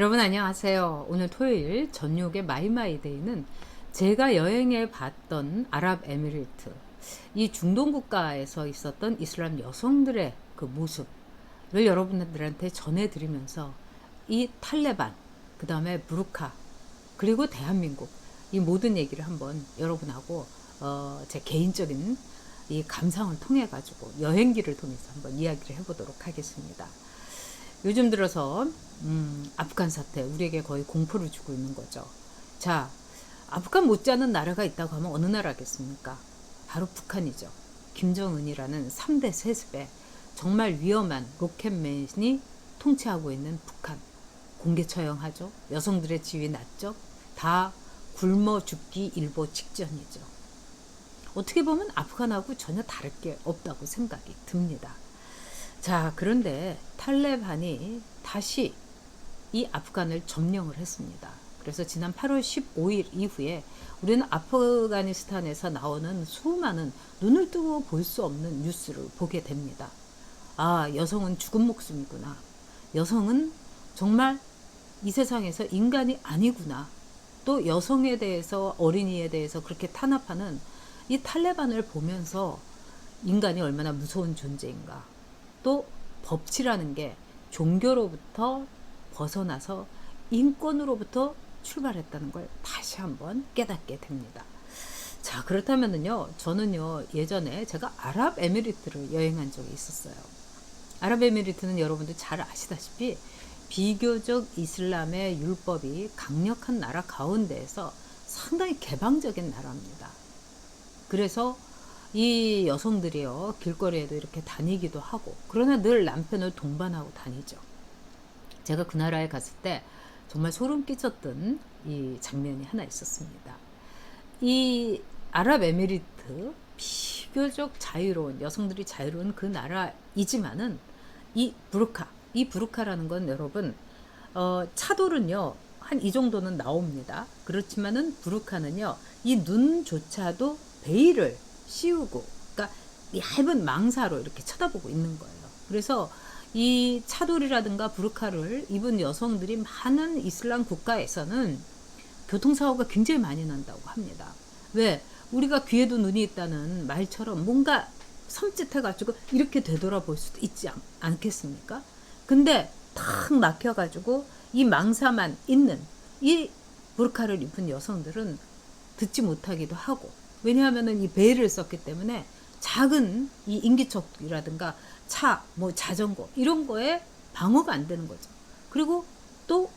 여러분 안녕하세요. 오늘 토요일 저녁의 마이마이데이는 제가 여행해 봤던 아랍에미리트, 이 중동 국가에서 있었던 이슬람 여성들의 그 모습을 여러분들한테 전해드리면서 이 탈레반, 그 다음에 부르카, 그리고 대한민국, 이 모든 얘기를 한번 여러분하고 제 개인적인 이 감상을 통해 가지고 여행기를 통해서 한번 이야기를 해보도록 하겠습니다. 요즘 들어서 아프간 사태 우리에게 거의 공포를 주고 있는 거죠. 자, 아프간 못지않은 나라가 있다고 하면 어느 나라겠습니까? 바로 북한이죠. 김정은이라는 3대 세습에 정말 위험한 로켓맨이 통치하고 있는 북한. 공개 처형하죠. 여성들의 지위 낮죠. 다 굶어 죽기 일보 직전이죠. 어떻게 보면 아프간하고 전혀 다를 게 없다고 생각이 듭니다. 자, 그런데 탈레반이 다시 이 아프간을 점령을 했습니다. 그래서 지난 8월 15일 이후에 우리는 아프가니스탄에서 나오는 수많은 눈을 뜨고 볼 수 없는 뉴스를 보게 됩니다. 아, 여성은 죽은 목숨이구나. 여성은 정말 이 세상에서 인간이 아니구나. 또 여성에 대해서, 어린이에 대해서 그렇게 탄압하는 이 탈레반을 보면서 인간이 얼마나 무서운 존재인가. 또 법치라는 게 종교로부터 벗어나서 인권으로부터 출발했다는 걸 다시 한번 깨닫게 됩니다. 자, 그렇다면은요, 저는요, 예전에 제가 아랍에미리트를 여행한 적이 있었어요. 아랍에미리트는 여러분들 잘 아시다시피 비교적 이슬람의 율법이 강력한 나라 가운데에서 상당히 개방적인 나라입니다. 그래서 이 여성들이요, 길거리에도 이렇게 다니기도 하고, 그러나 늘 남편을 동반하고 다니죠. 제가 그 나라에 갔을 때 정말 소름 끼쳤던 이 장면이 하나 있었습니다. 이 아랍에미리트, 비교적 자유로운, 여성들이 자유로운 그 나라이지만은 이 부르카라는 건 여러분, 차돌은요, 한 이 정도는 나옵니다. 그렇지만은 부르카는요, 이 눈조차도 베일을 씌우고, 그러니까 얇은 망사로 이렇게 쳐다보고 있는 거예요. 그래서 이 차돌이라든가 부르카를 입은 여성들이 많은 이슬람 국가에서는 교통사고가 굉장히 많이 난다고 합니다. 왜? 우리가 귀에도 눈이 있다는 말처럼 뭔가 섬찟해가지고 이렇게 되돌아볼 수도 있지 않겠습니까? 근데 탁 막혀가지고 이 망사만 있는 이 부르카를 입은 여성들은 듣지 못하기도 하고, 왜냐하면은 이 베일을 썼기 때문에 작은 이 인기척이라든가 차, 뭐 자전거 이런 거에 방어가 안 되는 거죠. 그리고 또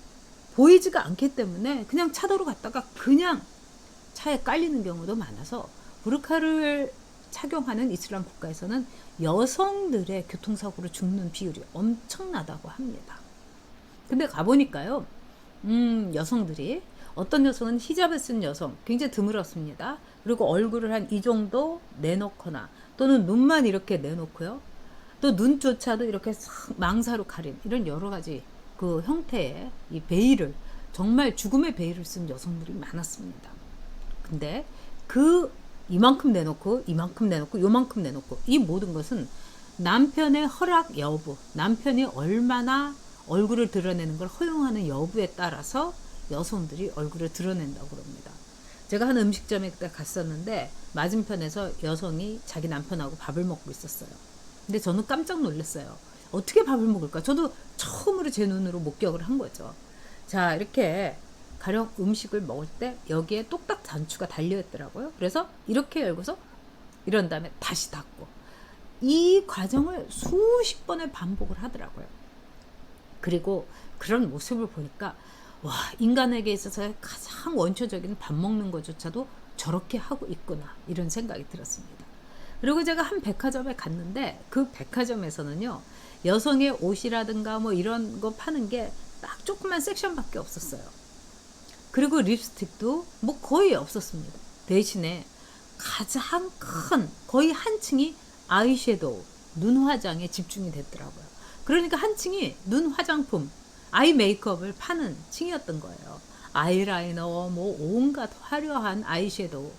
보이지가 않기 때문에 그냥 차도로 갔다가 그냥 차에 깔리는 경우도 많아서 부르카를 착용하는 이슬람 국가에서는 여성들의 교통사고로 죽는 비율이 엄청나다고 합니다. 근데 가보니까요, 여성들이, 어떤 여성은 히잡을 쓴 여성 굉장히 드물었습니다. 그리고 얼굴을 한 이 정도 내놓거나 또는 눈만 이렇게 내놓고요. 또 눈조차도 이렇게 망사로 가린 이런 여러 가지 그 형태의 이 베일을, 정말 죽음의 베일을 쓴 여성들이 많았습니다. 근데 그 이만큼 내놓고 이만큼 내놓고 요만큼 내놓고 이 모든 것은 남편의 허락 여부, 남편이 얼마나 얼굴을 드러내는 걸 허용하는 여부에 따라서 여성들이 얼굴을 드러낸다고 그럽니다. 제가 한 음식점에 그때 갔었는데 맞은편에서 여성이 자기 남편하고 밥을 먹고 있었어요. 근데 저는 깜짝 놀랐어요. 어떻게 밥을 먹을까? 저도 처음으로 제 눈으로 목격을 한 거죠. 자, 이렇게 가령 음식을 먹을 때 여기에 똑딱 단추가 달려있더라고요. 그래서 이렇게 열고서 이런 다음에 다시 닫고, 이 과정을 수십 번을 반복을 하더라고요. 그리고 그런 모습을 보니까 와, 인간에게 있어서 가장 원초적인 밥 먹는 것조차도 저렇게 하고 있구나, 이런 생각이 들었습니다. 그리고 제가 한 백화점에 갔는데 그 백화점에서는요, 여성의 옷이라든가 뭐 이런 거 파는 게 딱 조그만 섹션밖에 없었어요. 그리고 립스틱도 뭐 거의 없었습니다. 대신에 가장 큰, 거의 한 층이 아이섀도우, 눈 화장에 집중이 됐더라고요. 그러니까 한 층이 눈 화장품, 아이 메이크업을 파는 층이었던 거예요. 아이라이너, 뭐 온갖 화려한 아이섀도우.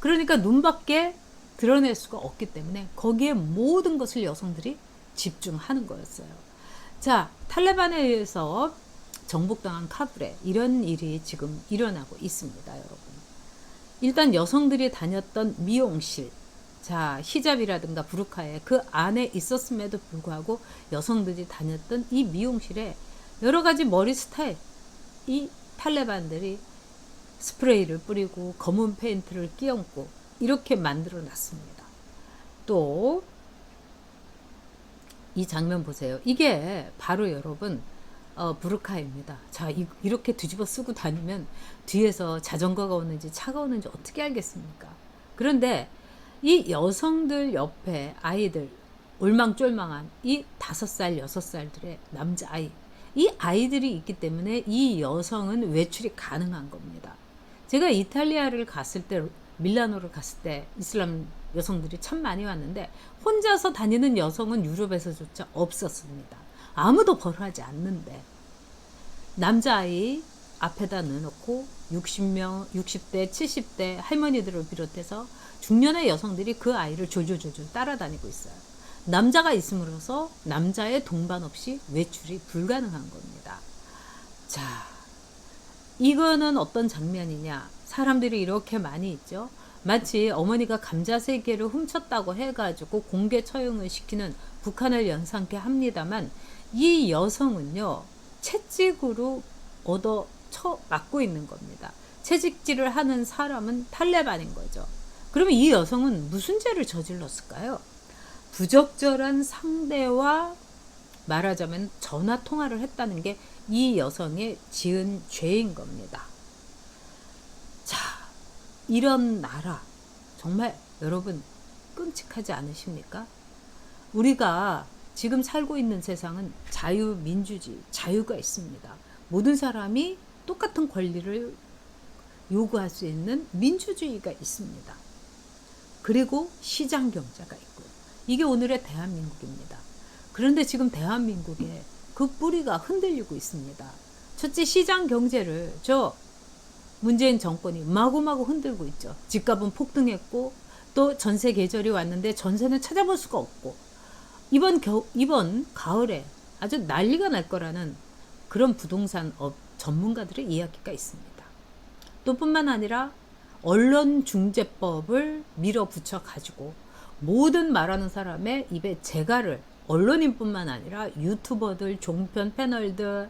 그러니까 눈밖에 드러낼 수가 없기 때문에 거기에 모든 것을 여성들이 집중하는 거였어요. 자, 탈레반에 의해서 정복당한 카불에 이런 일이 지금 일어나고 있습니다, 여러분. 일단 여성들이 다녔던 미용실, 자, 히잡이라든가 부르카에 그 안에 있었음에도 불구하고 여성들이 다녔던 이 미용실에 여러 가지 머리 스타일, 이 탈레반들이 스프레이를 뿌리고 검은 페인트를 끼얹고 이렇게 만들어 놨습니다. 또 이 장면 보세요. 이게 바로 여러분 부르카입니다. 자, 이렇게 뒤집어 쓰고 다니면 뒤에서 자전거가 오는지 차가 오는지 어떻게 알겠습니까? 그런데 이 여성들 옆에 아이들, 올망졸망한 이 5살, 6살들의 남자아이, 이 아이들이 있기 때문에 이 여성은 외출이 가능한 겁니다. 제가 이탈리아를 갔을 때, 밀라노를 갔을 때 이슬람 여성들이 참 많이 왔는데 혼자서 다니는 여성은 유럽에서조차 없었습니다. 아무도 벌하지 않는데 남자아이 앞에다 넣어놓고 60명, 60대, 70대 할머니들을 비롯해서 중년의 여성들이 그 아이를 졸졸졸졸 따라다니고 있어요. 남자가 있음으로써 남자의 동반 없이 외출이 불가능한 겁니다. 자, 이거는 어떤 장면이냐? 사람들이 이렇게 많이 있죠. 마치 어머니가 감자 3개를 훔쳤다고 해가지고 공개 처형을 시키는 북한을 연상케 합니다만 이 여성은요, 채찍으로 얻어 맞고 있는 겁니다. 채찍질을 하는 사람은 탈레반인 거죠. 그러면 이 여성은 무슨 죄를 저질렀을까요? 부적절한 상대와 말하자면 전화 통화를 했다는 게 이 여성의 지은 죄인 겁니다. 자, 이런 나라 정말 여러분 끔찍하지 않으십니까? 우리가 지금 살고 있는 세상은 자유민주주의, 자유가 있습니다. 모든 사람이 똑같은 권리를 요구할 수 있는 민주주의가 있습니다. 그리고 시장 경제가 있고요. 이게 오늘의 대한민국입니다. 그런데 지금 대한민국에 그 뿌리가 흔들리고 있습니다. 첫째, 시장 경제를 문재인 정권이 마구마구 흔들고 있죠. 집값은 폭등했고 또 전세 계절이 왔는데 전세는 찾아볼 수가 없고 이번 가을에 아주 난리가 날 거라는 그런 부동산 전문가들의 이야기가 있습니다. 또 뿐만 아니라 언론중재법을 밀어붙여 가지고 모든 말하는 사람의 입에 재갈을, 언론인뿐만 아니라 유튜버들, 종편 패널들,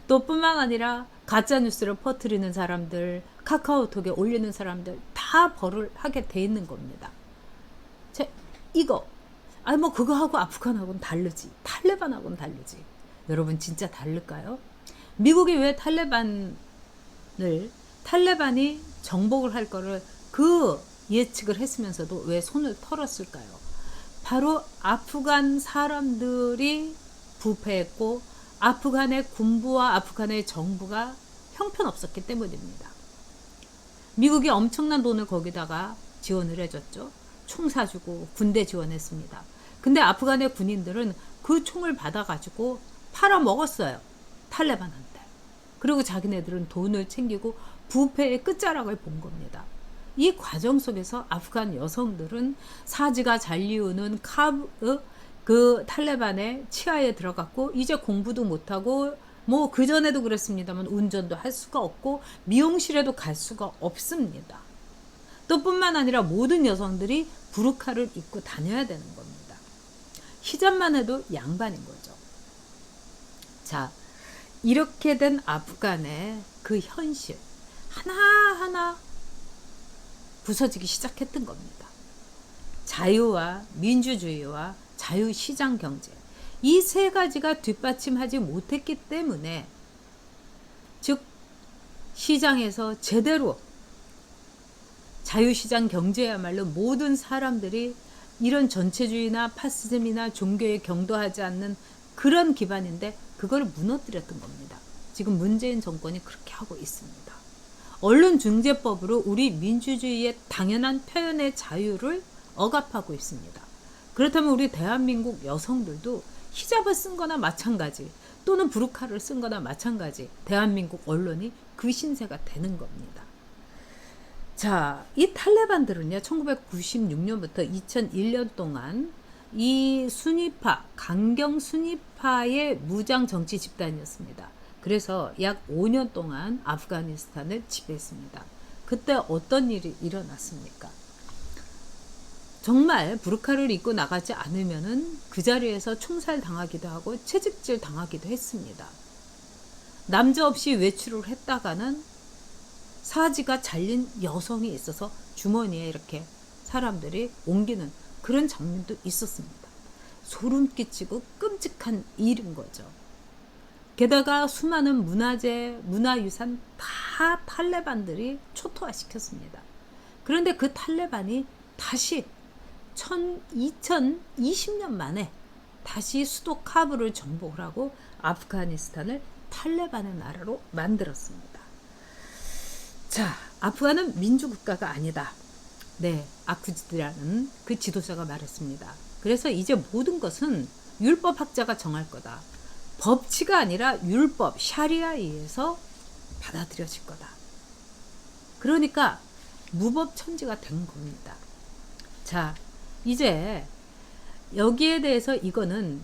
또 뿐만 아니라 가짜뉴스를 퍼뜨리는 사람들, 카카오톡에 올리는 사람들 다 벌을 하게 돼 있는 겁니다. 그거하고 아프간하고는 다르지. 탈레반하고는 다르지. 여러분 진짜 다를까요? 미국이 왜 탈레반이 정복을 할 거를 그 예측을 했으면서도 왜 손을 털었을까요? 바로 아프간 사람들이 부패했고 아프간의 군부와 아프간의 정부가 형편없었기 때문입니다. 미국이 엄청난 돈을 거기다가 지원을 해줬죠. 총 사주고 군대 지원했습니다. 근데 아프간의 군인들은 그 총을 받아가지고 팔아먹었어요. 탈레반한테. 그리고 자기네들은 돈을 챙기고 부패의 끝자락을 본 겁니다. 이 과정 속에서 아프간 여성들은 사지가 잘리우는 그 탈레반의 치하에 들어갔고 이제 공부도 못하고 뭐 그전에도 그랬습니다만 운전도 할 수가 없고 미용실에도 갈 수가 없습니다. 또 뿐만 아니라 모든 여성들이 부르카를 입고 다녀야 되는 겁니다. 히잡만 해도 양반인 거죠. 자, 이렇게 된 아프간의 그 현실 하나하나 부서지기 시작했던 겁니다. 자유와 민주주의와 자유시장 경제, 이 3가지가 뒷받침하지 못했기 때문에, 즉 시장에서 제대로 자유시장 경제야말로 모든 사람들이 이런 전체주의나 파시즘이나 종교에 경도하지 않는 그런 기반인데 그걸 무너뜨렸던 겁니다. 지금 문재인 정권이 그렇게 하고 있습니다. 언론중재법으로 우리 민주주의의 당연한 표현의 자유를 억압하고 있습니다. 그렇다면 우리 대한민국 여성들도 히잡을 쓴 거나 마찬가지, 또는 부르카를 쓴 거나 마찬가지, 대한민국 언론이 그 신세가 되는 겁니다. 자, 이 탈레반들은요, 1996년부터 2001년 동안 이 강경 순위파의 무장 정치 집단이었습니다. 그래서 약 5년 동안 아프가니스탄을 지배했습니다. 그때 어떤 일이 일어났습니까? 정말 부르카를 입고 나가지 않으면은 그 자리에서 총살 당하기도 하고 채찍질 당하기도 했습니다. 남자 없이 외출을 했다가는 사지가 잘린 여성이 있어서 주머니에 이렇게 사람들이 옮기는 그런 장면도 있었습니다. 소름 끼치고 끔찍한 일인 거죠. 게다가 수많은 문화재, 문화유산 다 탈레반들이 초토화시켰습니다. 그런데 그 탈레반이 다시 2020년 만에 다시 수도 카불을 정복을 하고 아프가니스탄을 탈레반의 나라로 만들었습니다. 자, 아프간은 민주국가가 아니다. 네, 아쿠지드라는 그 지도자가 말했습니다. 그래서 이제 모든 것은 율법학자가 정할 거다. 법치가 아니라 율법, 샤리아에 의해서 받아들여질 거다. 그러니까 무법천지가 된 겁니다. 자, 이제 여기에 대해서 이거는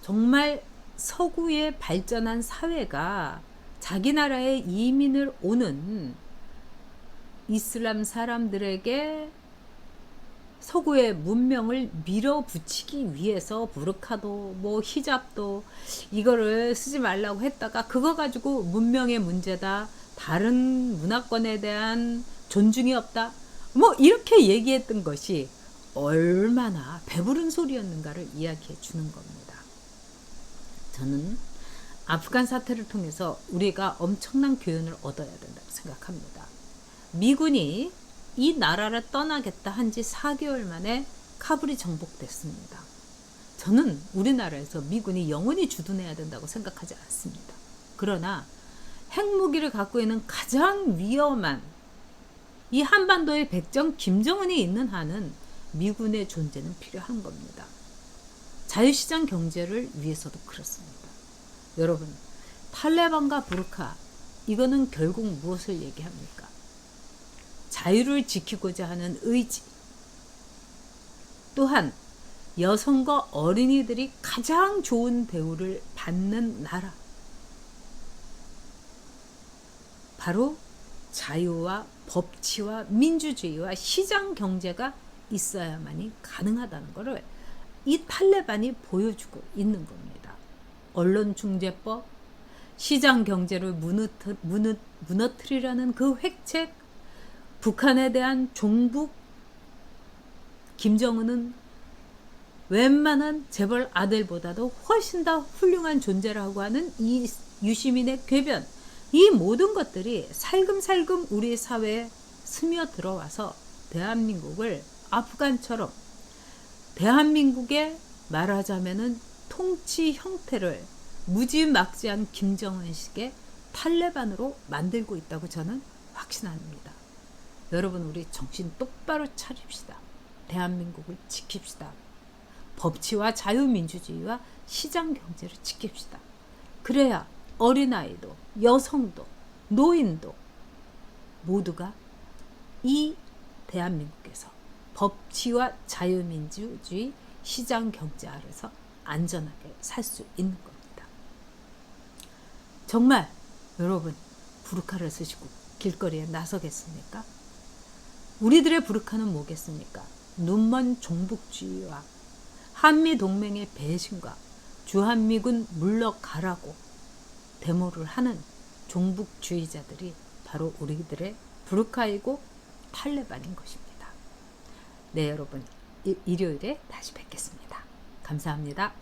정말 서구의 발전한 사회가 자기 나라에 이민을 오는 이슬람 사람들에게 서구의 문명을 밀어붙이기 위해서 부르카도 뭐 히잡도 이거를 쓰지 말라고 했다가 그거 가지고 문명의 문제다, 다른 문화권에 대한 존중이 없다, 뭐 이렇게 얘기했던 것이 얼마나 배부른 소리였는가를 이야기해 주는 겁니다. 저는 아프간 사태를 통해서 우리가 엄청난 교훈을 얻어야 된다고 생각합니다. 미군이 이 나라를 떠나겠다 한 지 4개월 만에 카불이 정복됐습니다. 저는 우리나라에서 미군이 영원히 주둔해야 된다고 생각하지 않습니다. 그러나 핵무기를 갖고 있는 가장 위험한 이 한반도의 백정 김정은이 있는 한은 미군의 존재는 필요한 겁니다. 자유시장 경제를 위해서도 그렇습니다. 여러분, 탈레반과 부르카, 이거는 결국 무엇을 얘기합니까? 자유를 지키고자 하는 의지, 또한 여성과 어린이들이 가장 좋은 대우를 받는 나라, 바로 자유와 법치와 민주주의와 시장 경제가 있어야만이 가능하다는 것을 이 탈레반이 보여주고 있는 겁니다. 언론중재법, 시장 경제를 무너뜨리려는 그 획책, 북한에 대한 종북, 김정은은 웬만한 재벌 아들보다도 훨씬 더 훌륭한 존재라고 하는 이 유시민의 궤변, 이 모든 것들이 살금살금 우리 사회에 스며들어와서 대한민국을 아프간처럼 대한민국의 말하자면은 통치 형태를 무지막지한 김정은식의 탈레반으로 만들고 있다고 저는 확신합니다. 여러분, 우리 정신 똑바로 차립시다. 대한민국을 지킵시다. 법치와 자유민주주의와 시장경제를 지킵시다. 그래야 어린아이도 여성도 노인도 모두가 이 대한민국에서 법치와 자유민주주의 시장경제 아래서 안전하게 살 수 있는 겁니다. 정말 여러분, 부르카를 쓰시고 길거리에 나서겠습니까? 우리들의 부르카는 뭐겠습니까? 눈먼 종북주의와 한미동맹의 배신과 주한미군 물러가라고 데모를 하는 종북주의자들이 바로 우리들의 부르카이고 탈레반인 것입니다. 네, 여러분, 일요일에 다시 뵙겠습니다. 감사합니다.